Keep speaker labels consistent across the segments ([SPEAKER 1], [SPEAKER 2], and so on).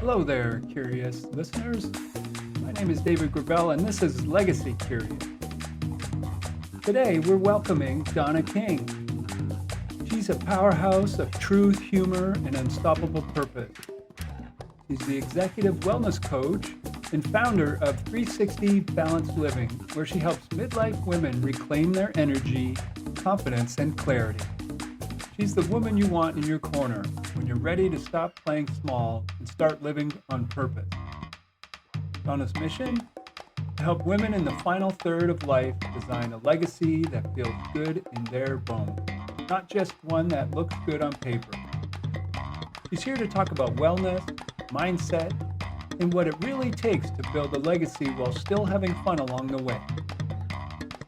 [SPEAKER 1] Hello there, curious listeners. My name is David Gravelle, and this is Legacy Curious. Today, we're welcoming Donna King. She's a powerhouse of truth, humor, and unstoppable purpose. She's the executive wellness coach and founder of 360 Balanced Living, where she helps midlife women reclaim their energy, confidence, and clarity. She's the woman you want in your corner when you're ready to stop playing small and start living on purpose. Donna's mission? To help women in the final third of life design a legacy that feels good in their bones, not just one that looks good on paper. She's here to talk about wellness, mindset, and what it really takes to build a legacy while still having fun along the way.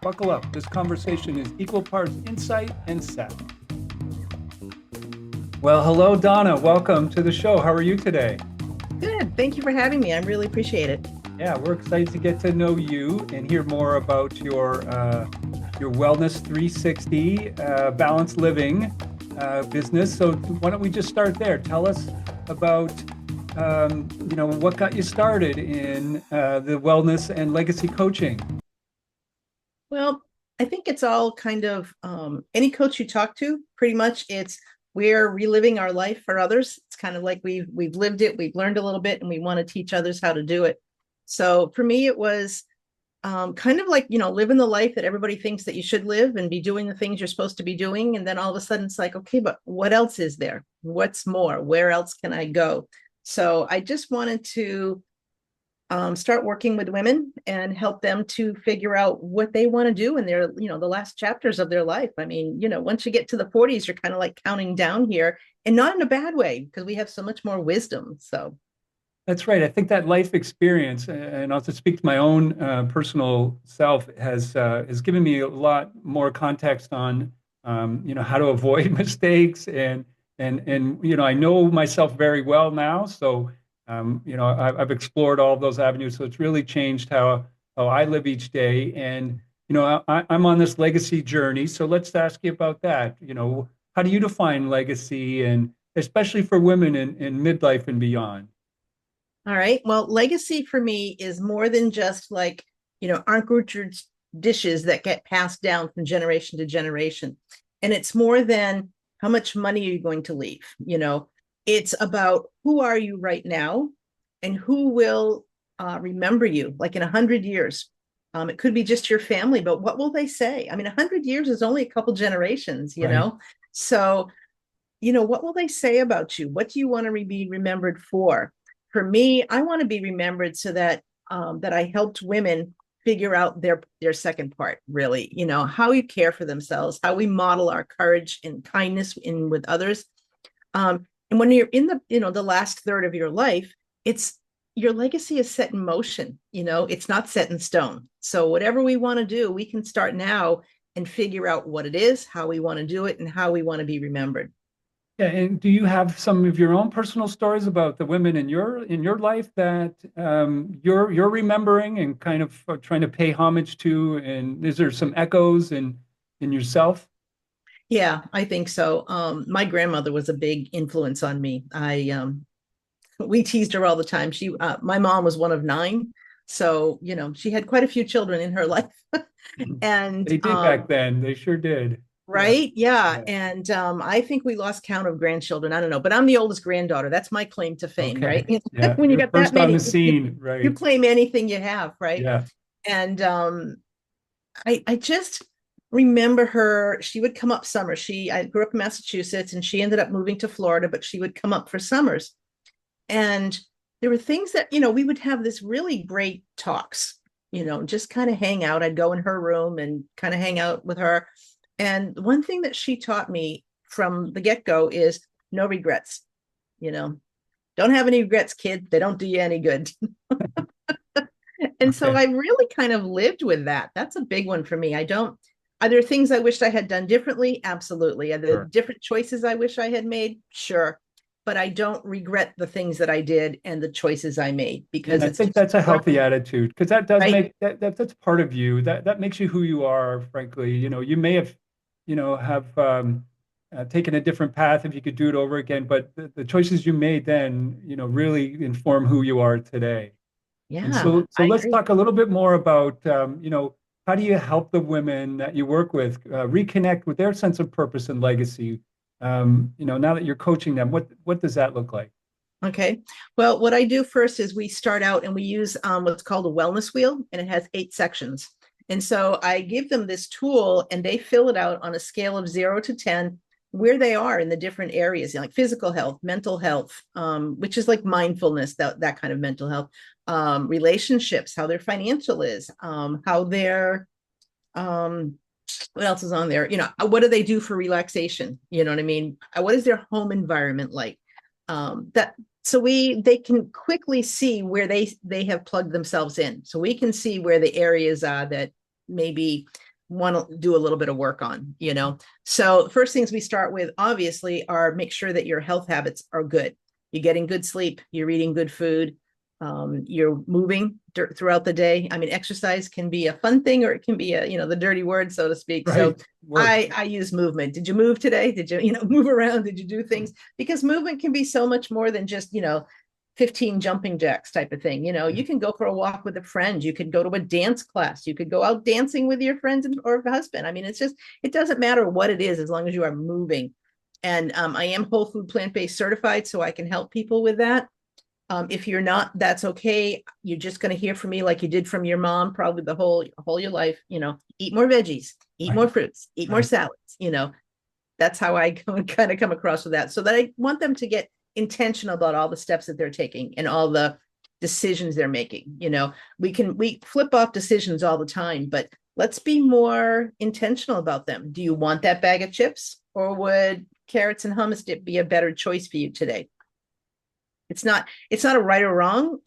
[SPEAKER 1] Buckle up, this conversation is equal parts insight and sass. Well, hello, Donna. Welcome to the show. How are you today?
[SPEAKER 2] Good. Thank you for having me. I really appreciate it.
[SPEAKER 1] Yeah, we're excited to get to know you and hear more about your Wellness 360 balanced living business. So why don't we just start there? Tell us about what got you started in the wellness and legacy coaching.
[SPEAKER 2] Well, I think it's all kind of any coach you talk to, pretty much we're reliving our life for others. It's kind of like we've lived it, we've learned a little bit, and we want to teach others how to do it. So for me, it was kind of like, living the life that everybody thinks that you should live and be doing the things you're supposed to be doing. And then all of a sudden it's like, okay, but what else is there? What's more? Where else can I go? So I just wanted to start working with women and help them to figure out what they want to do in their, the last chapters of their life. I mean, once you get to the 40s, you're kind of like counting down here, and not in a bad way, because we have so much more wisdom. So
[SPEAKER 1] That's right. I think that life experience, and also speak to my own personal self, has given me a lot more context on, how to avoid mistakes, and I know myself very well now. So, I've explored all of those avenues. So it's really changed how I live each day. And I'm on this legacy journey. So let's ask you about that. How do you define legacy, and especially for women in midlife and beyond?
[SPEAKER 2] all right. Well, legacy for me is more than just like, Aunt Gertrude's dishes that get passed down from generation to generation. And it's more than how much money are you going to leave? It's about who are you right now and who will remember you like in 100 years. It could be just your family, but what will they say? I mean, 100 years is only a couple generations,
[SPEAKER 1] Right.
[SPEAKER 2] So, what will they say about you? What do you want to be remembered for? For me, I want to be remembered so that that I helped women figure out their second part, really, how you care for themselves, how we model our courage and kindness in with others. And when you're in the last third of your life, it's your legacy is set in motion, it's not set in stone. So whatever we want to do, we can start now and figure out what it is, how we want to do it, and how we want to be remembered.
[SPEAKER 1] Yeah, and do you have some of your own personal stories about the women in your life that you're remembering and kind of trying to pay homage to? And is there some echoes in yourself?
[SPEAKER 2] Yeah, I think so. My grandmother was a big influence on me. We teased her all the time. My mom was one of nine, so she had quite a few children in her life, and
[SPEAKER 1] They did back then. They sure did. Yeah.
[SPEAKER 2] right, yeah,
[SPEAKER 1] Yeah.
[SPEAKER 2] and I think we lost count of grandchildren. I don't know, but I'm the oldest granddaughter. That's my claim to fame, right?
[SPEAKER 1] Okay. Yeah.
[SPEAKER 2] When you
[SPEAKER 1] You're
[SPEAKER 2] got that
[SPEAKER 1] first on the
[SPEAKER 2] many,
[SPEAKER 1] scene,
[SPEAKER 2] you
[SPEAKER 1] right?
[SPEAKER 2] claim anything you have, right?
[SPEAKER 1] Yeah.
[SPEAKER 2] And I just remember her. She would come up summer. I grew up in Massachusetts, and she ended up moving to Florida, but she would come up for summers. And there were things that, we would have this really great talks, just kind of hang out. I'd go in her room and kind of hang out with her. And one thing that she taught me from the get-go is no regrets, you know, don't have any regrets, kid. They don't do you any good. And so
[SPEAKER 1] Okay.
[SPEAKER 2] I really kind of lived with that. That's a big one for me. Are there things I wished I had done differently? Absolutely. Are there
[SPEAKER 1] Sure.
[SPEAKER 2] different choices I wish I had made? Sure. But I don't regret the things that I did and the choices I made
[SPEAKER 1] And
[SPEAKER 2] because
[SPEAKER 1] I
[SPEAKER 2] it's
[SPEAKER 1] think
[SPEAKER 2] just
[SPEAKER 1] that's a healthy attitude, because that does
[SPEAKER 2] right.
[SPEAKER 1] make that's part of you. That makes you who you are, frankly. You may have taken a different path if you could do it over again, but the choices you made then, really inform who you are today. And
[SPEAKER 2] Yeah,
[SPEAKER 1] so
[SPEAKER 2] I
[SPEAKER 1] let's
[SPEAKER 2] agree.
[SPEAKER 1] talk a little bit more about, how do you help the women that you work with reconnect with their sense of purpose and legacy? Now that you're coaching them, what does that look like?
[SPEAKER 2] Okay. Well, what I do first is we start out and we use what's called a wellness wheel, and it has 8 sections. And so I give them this tool and they fill it out on a scale of 0 to 10, where they are in the different areas, like physical health, mental health, which is like mindfulness, that kind of mental health, relationships, how their financial is, how their what else is on there? What do they do for relaxation? You know what I mean? What is their home environment like? That so they can quickly see where they have plugged themselves in. So we can see where the areas are that maybe want to do a little bit of work on. So first things we start with obviously are make sure that your health habits are good. You're getting good sleep, you're eating good food, you're moving throughout the day. I mean, exercise can be a fun thing or it can be the dirty word, so to speak. So
[SPEAKER 1] Right. Work.
[SPEAKER 2] I use movement. Did you move today? Did you move around? Did you do things? Because movement can be so much more than just 15 jumping jacks type of thing. You can go for a walk with a friend. You could go to a dance class. You could go out dancing with your friends or husband. I mean, it doesn't matter what it is as long as you are moving. And I am whole food plant-based certified, so I can help people with that. If you're not, that's okay. You're just going to hear from me like you did from your mom, probably the whole your life. Eat more veggies, eat more
[SPEAKER 1] Right.
[SPEAKER 2] fruits, eat more
[SPEAKER 1] Right.
[SPEAKER 2] salads. That's how I kind of come across with that. So that I want them to get intentional about all the steps that they're taking and all the decisions they're making. We flip off decisions all the time, but let's be more intentional about them. Do you want that bag of chips, or would carrots and hummus dip be a better choice for you today? It's not a right or wrong.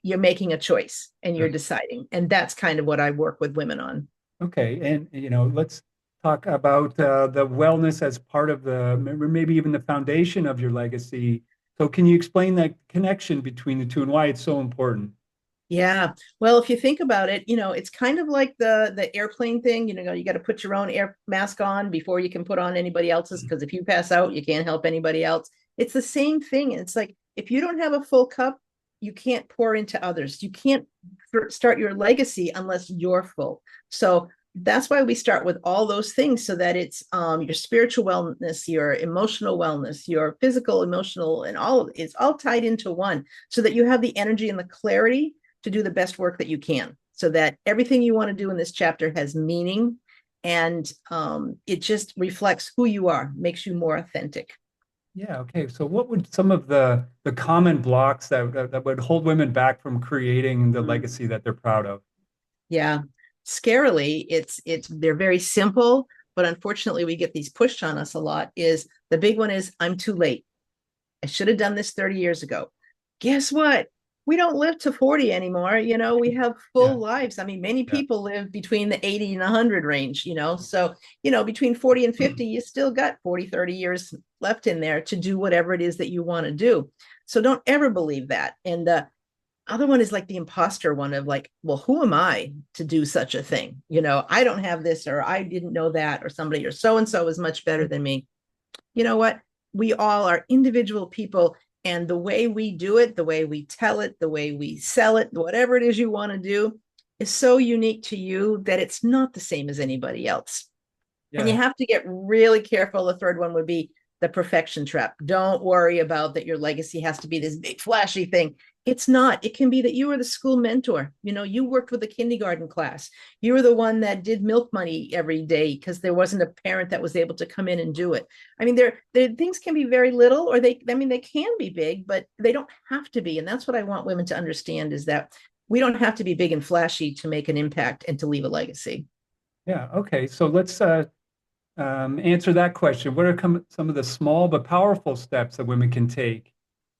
[SPEAKER 2] You're making a choice and you're deciding. And that's kind of what I work with women on.
[SPEAKER 1] Okay, and let's talk about the wellness as part of maybe even the foundation of your legacy. So, can you explain that connection between the two and why it's so important?
[SPEAKER 2] Yeah. Well, if you think about it, it's kind of like the airplane thing. You got to put your own air mask on before you can put on anybody else's, because if you pass out, you can't help anybody else. It's the same thing. It's like if you don't have a full cup, you can't pour into others. You can't start your legacy unless you're full. So that's why we start with all those things, so that it's your spiritual wellness, your emotional wellness, your physical, emotional, and it's all tied into one, so that you have the energy and the clarity to do the best work that you can, so that everything you want to do in this chapter has meaning, and it just reflects who you are, makes you more authentic.
[SPEAKER 1] Yeah. Okay. So, what would some of the common blocks that would hold women back from creating the
[SPEAKER 2] Mm.
[SPEAKER 1] legacy that they're proud of?
[SPEAKER 2] Yeah, scarily, they're very simple, but unfortunately, we get these pushed on us a lot. Is the big one is I'm too late. I should have done this 30 years ago. Guess what? We don't live to 40 anymore. We have
[SPEAKER 1] Yeah.
[SPEAKER 2] full lives. I mean, many
[SPEAKER 1] Yeah.
[SPEAKER 2] people live between the 80 and 100 range. So, between 40 and 50, you still got 40, 30 years left in there to do whatever it is that you want to do. So don't ever believe that. And the other one is like the imposter one of like, well, who am I to do such a thing? I don't have this, or I didn't know that, or somebody, or so and so is much better than me. You know what? We all are individual people, and the way we do it, the way we tell it, the way we sell it, whatever it is you want to do, is so unique to you that it's not the same as anybody else. And you
[SPEAKER 1] Yeah.
[SPEAKER 2] have to get really careful. The third one would be the perfection trap. Don't worry about that your legacy has to be this big flashy thing. It's not. It can be that you were the school mentor. You worked with the kindergarten class. You were the one that did milk money every day because there wasn't a parent that was able to come in and do it. I mean, things can be very little, or they can be big, but they don't have to be. And that's what I want women to understand, is that we don't have to be big and flashy to make an impact and to leave a legacy.
[SPEAKER 1] Yeah. Okay. So let's answer that question. What are some of the small but powerful steps that women can take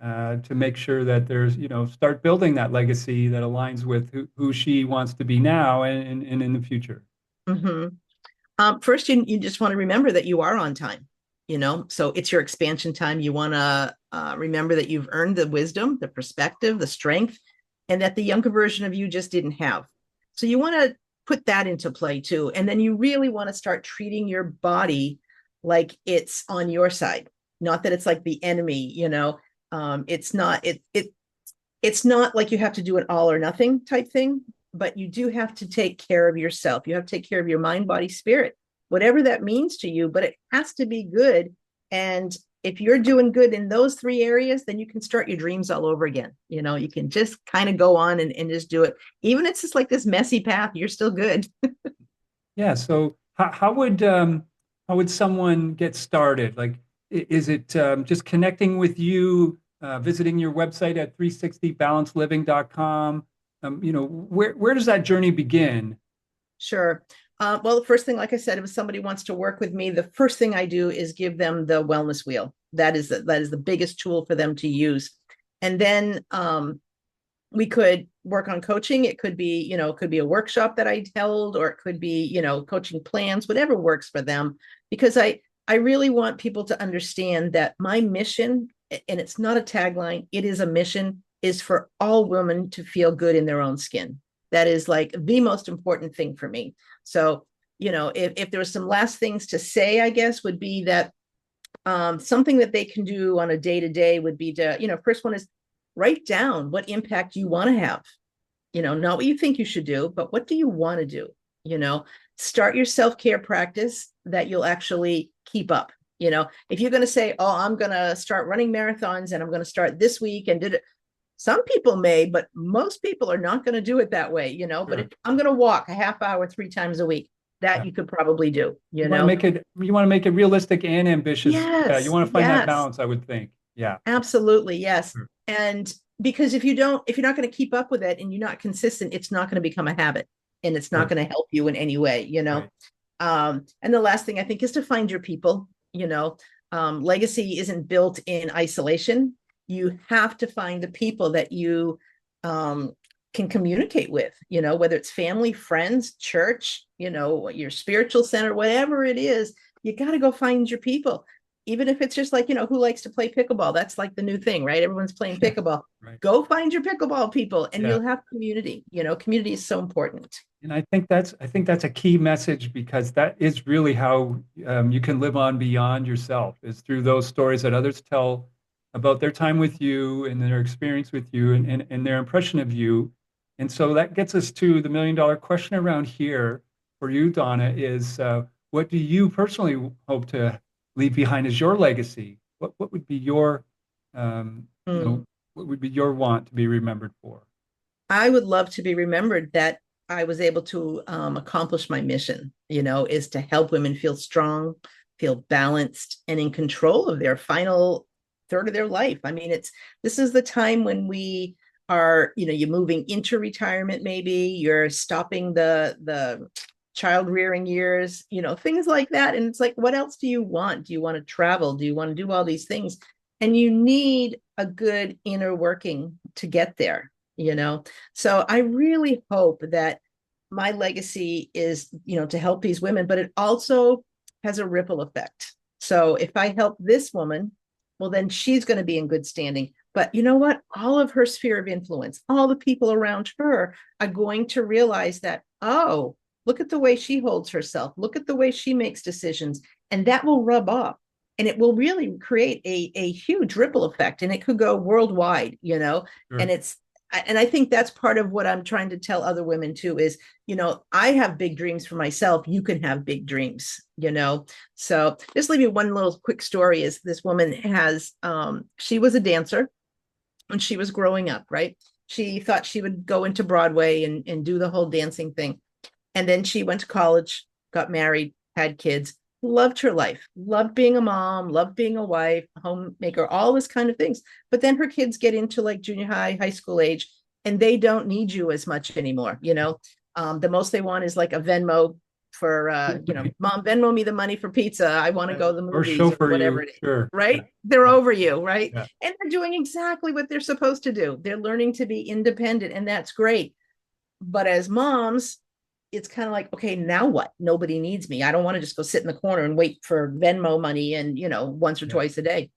[SPEAKER 1] to make sure that start building that legacy that aligns with who she wants to be now and in the future?
[SPEAKER 2] Mm-hmm. First, you just want to remember that you are on time. So it's your expansion time. You want to remember that you've earned the wisdom, the perspective, the strength, and that the younger version of you just didn't have. So you want to put that into play too. And then you really want to start treating your body like it's on your side, not that it's like the enemy, it's not it's not like you have to do an all or nothing type thing, but you do have to take care of yourself. You have to take care of your mind, body, spirit, whatever that means to you, but it has to be good. And if you're doing good in those three areas, then you can start your dreams all over again. You can just kind of go on and just do it. Even if it's just like this messy path, you're still good.
[SPEAKER 1] Yeah. So how would someone get started? Like, is it just connecting with you, visiting your website at 360balanceliving.com? Where does that journey begin?
[SPEAKER 2] Sure. Well, the first thing, like I said, if somebody wants to work with me, the first thing I do is give them the wellness wheel. That is the biggest tool for them to use. And then we could work on coaching. It could be, it could be a workshop that I held, or it could be, coaching plans, whatever works for them. Because I really want people to understand that my mission, and it's not a tagline, it is a mission, is for all women to feel good in their own skin. That is like the most important thing for me. So, if there was some last things to say, I guess would be that something that they can do on a day to day would be to, first one is write down what impact you want to have, not what you think you should do, but what do you want to do? Start your self-care practice that you'll actually keep up. If you're going to say, oh, I'm going to start running marathons and I'm going to start this week and did it. Some people may, but most people are not going to do it that way,
[SPEAKER 1] Sure.
[SPEAKER 2] but if I'm going to walk a half hour 3 times a week, that
[SPEAKER 1] Yeah.
[SPEAKER 2] you could probably do,
[SPEAKER 1] You want to make it realistic and ambitious. Yeah, you
[SPEAKER 2] Yes,
[SPEAKER 1] want to find that
[SPEAKER 2] yes,
[SPEAKER 1] balance, I would think. Yeah.
[SPEAKER 2] absolutely. Yes.
[SPEAKER 1] Sure.
[SPEAKER 2] And because if you're not going to keep up with it and you're not consistent, it's not going to become a habit and it's not
[SPEAKER 1] Sure.
[SPEAKER 2] going to help you in any way.
[SPEAKER 1] Right.
[SPEAKER 2] And the last thing I think is to find your people. Legacy isn't built in isolation. You have to find the people that you can communicate with, whether it's family, friends, church, your spiritual center, whatever it is, you got to go find your people. Even if it's just like, who likes to play pickleball? That's like the new thing, right? Everyone's playing
[SPEAKER 1] Yeah.
[SPEAKER 2] pickleball.
[SPEAKER 1] Right.
[SPEAKER 2] Go find your pickleball people and
[SPEAKER 1] Yeah.
[SPEAKER 2] you'll have community. Community is so important.
[SPEAKER 1] And I think that's a key message, because that is really how you can live on beyond yourself, is through those stories that others tell about their time with you and their experience with you, and their impression of you. And so that gets us to the $1 million question around here for you, Donna, is what do you personally hope to leave behind as your legacy? What would be your
[SPEAKER 2] Mm.
[SPEAKER 1] what would be your want to be remembered for?
[SPEAKER 2] I would love to be remembered that I was able to accomplish my mission, is to help women feel strong, feel balanced, and in control of their final third of their life. I mean, this is the time when we are, you're moving into retirement, maybe you're stopping the child rearing years, things like that. And it's like, what else do you want? Do you want to travel? Do you want to do all these things? And you need a good inner working to get there. So I really hope that my legacy is, to help these women, but it also has a ripple effect. So if I help this woman, well, then she's going to be in good standing. But you know what? All of her sphere of influence, all the people around her are going to realize that, oh, look at the way she holds herself. Look at the way she makes decisions. And that will rub off. And it will really create a huge ripple effect. And it could go worldwide.
[SPEAKER 1] Sure.
[SPEAKER 2] And I think that's part of what I'm trying to tell other women too is, I have big dreams for myself. You can have big dreams. So just leave you one little quick story is this woman she was a dancer when she was growing up, right? She thought she would go into Broadway and do the whole dancing thing. And then she went to college, got married, had kids, loved her life, loved being a mom, loved being a wife, homemaker, all this kind of things. But then her kids get into like junior high school age, and they don't need you as much anymore. The most they want is like a Venmo for, mom, Venmo me the money for pizza. I want to go to the
[SPEAKER 1] Or
[SPEAKER 2] movies or
[SPEAKER 1] chauffeur
[SPEAKER 2] whatever
[SPEAKER 1] you.
[SPEAKER 2] it is.
[SPEAKER 1] Sure. Yeah.
[SPEAKER 2] Right? They're
[SPEAKER 1] Yeah.
[SPEAKER 2] over you, right?
[SPEAKER 1] Yeah.
[SPEAKER 2] And they're doing exactly what they're supposed to do. They're learning to be independent, and that's great. But as moms, it's kind of like, okay, now what? Nobody needs me. I don't want to just go sit in the corner and wait for Venmo money and, once or
[SPEAKER 1] Yeah.
[SPEAKER 2] twice a day.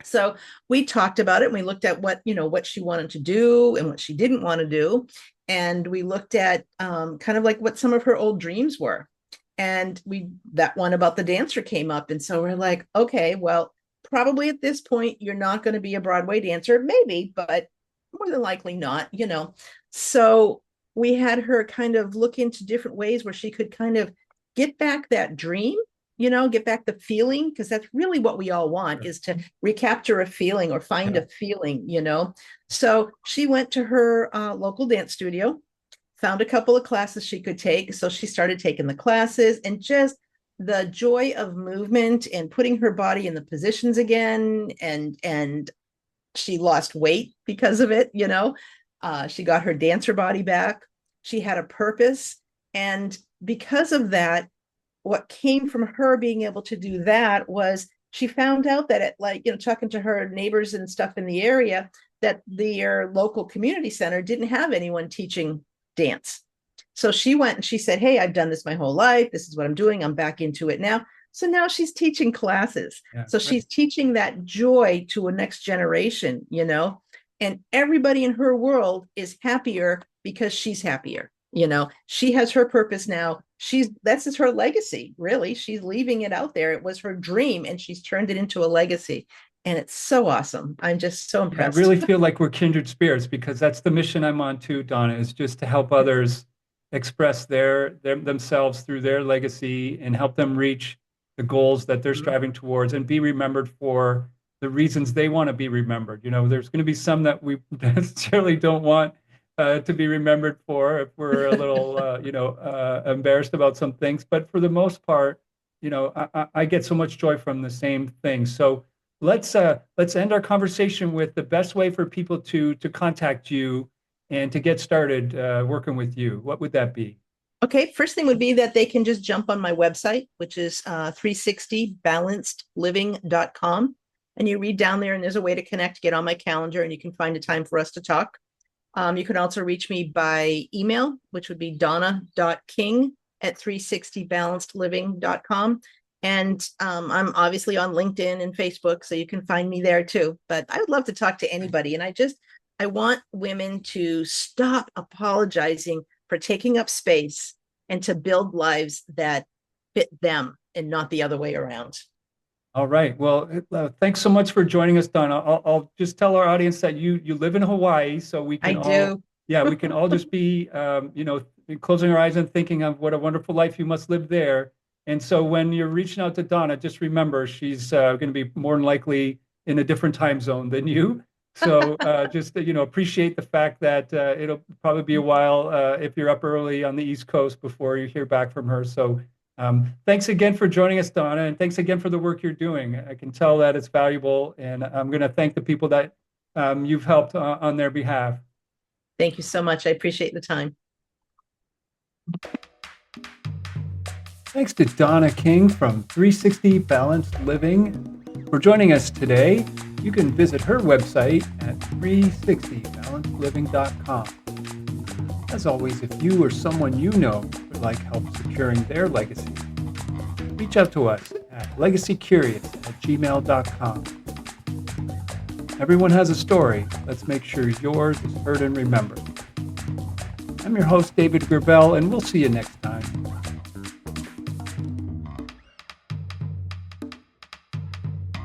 [SPEAKER 2] So we talked about it and we looked at what she wanted to do and what she didn't want to do. And we looked at kind of like what some of her old dreams were. And that one about the dancer came up. And so we're like, okay, well, probably at this point, you're not going to be a Broadway dancer, maybe, but more than likely not, you know. So we had her kind of look into different ways where she could kind of get back that dream, you know, get back the feeling, because that's really what we all want, is to recapture a feeling or find a feeling, you know. So she went to her local dance studio, found a couple of classes she could take. So she started taking the classes, and just the joy of movement and putting her body in the positions again. And she lost weight because of it, you know. She got her dancer body back. She had a purpose. And because of that, what came from her being able to do that was she found out that, like, you know, talking to her neighbors and stuff in the area, that their local community center didn't have anyone teaching dance. So she went and she said, hey, I've done this my whole life. This is what I'm doing. I'm back into it now. So now she's teaching classes. So she's teaching that joy to a next generation, you know, and everybody in her world is happier because she's happier. You know, she has her purpose now. That's her legacy, really. She's leaving it out there. It was her dream, and she's turned it into a legacy. And it's so awesome. I'm just so impressed.
[SPEAKER 1] I really feel like we're kindred spirits, because that's the mission I'm on too, Donna, is just to help others express themselves through their legacy and help them reach the goals that they're striving towards and be remembered for the reasons they want to be remembered. You know, there's going to be some that we necessarily don't want to be remembered for, if we're a little, embarrassed about some things. But for the most part, you know, I get so much joy from the same thing. So let's end our conversation with the best way for people to contact you and to get started working with you. What would that be?
[SPEAKER 2] Okay, first thing would be that they can just jump on my website, which is 360balancedliving.com. And you read down there, and there's a way to connect, get on my calendar, and you can find a time for us to talk. You can also reach me by email, which would be donna.king@360balancedliving.com. And I'm obviously on LinkedIn and Facebook, so you can find me there too. But I would love to talk to anybody. And I want women to stop apologizing for taking up space and to build lives that fit them and not the other way around.
[SPEAKER 1] All right. Well, thanks so much for joining us, Donna. I'll just tell our audience that you live in Hawaii, so we can we can all just be, closing our eyes and thinking of what a wonderful life you must live there. And so when you're reaching out to Donna, just remember she's going to be more than likely in a different time zone than you. So appreciate the fact that it'll probably be a while if you're up early on the East Coast before you hear back from her. So thanks again for joining us, Donna, and thanks again for the work you're doing. I can tell that it's valuable, and I'm going to thank the people that you've helped on their behalf.
[SPEAKER 2] Thank you so much. I appreciate the time.
[SPEAKER 1] Thanks to Donna King from 360 Balanced Living for joining us today. You can visit her website at 360balancedliving.com. As always, if you or someone you know would like help securing their legacy, reach out to us at legacycurious@gmail.com. Everyone has a story. Let's make sure yours is heard and remembered. I'm your host, David Gravelle, and we'll see you next time.